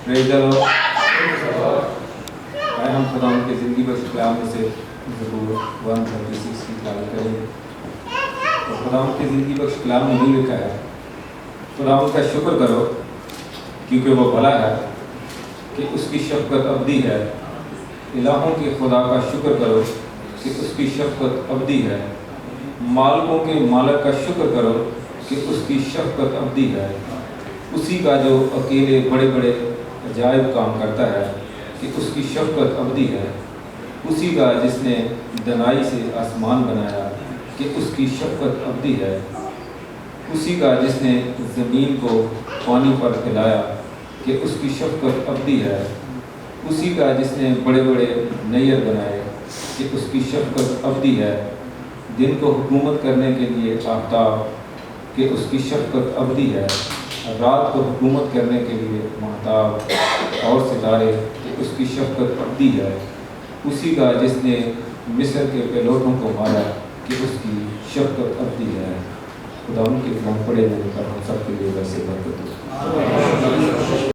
پریز دی lord. آئے ہم خدا ان کے زندگی بخش کلام میں سے زبور 136 کی تلاوت کریں گے۔ اور خدا ان کی زندگی بخش کلام میں نہیں لکھا ہے خدا ان کا شکر کرو کیونکہ وہ بھلا ہے کہ اس کی شفقت ابدی ہے۔ الہوں کے خدا کا شکر کرو کہ اس کی شفقت ابدی ہے۔ مالکوں کے مالک کا شکر کرو کہ اس کی شفقت ابدی ہے۔ اسی کا جو اکیلے بڑے بڑے عجائب کام کرتا ہے کہ اس کی شفقت ابدی ہے۔ اسی کا جس نے دنائی سے آسمان بنایا کہ اس کی شفقت ابدی ہے۔ اسی کا جس نے زمین کو پانی پر پھیلایا کہ اس کی شفقت ابدی ہے۔ اسی کا جس نے بڑے بڑے نیر بنائے کہ اس کی شفقت ابدی ہے۔ دن کو حکومت کرنے کے لیے آفتاب کہ اس کی شفقت ابدی ہے۔ رات کو حکومت کرنے کے لیے مہتاب اور ستارے کہ اس کی شفقت ابدی ہے۔ اسی کا جس نے مصر کے پیلوٹوں کو مارا کہ اس کی شفقت ابدی ہے۔ خدا ان کے کلام پڑھے جانے پر ہم سب کے لیے ویسے برکت ہو۔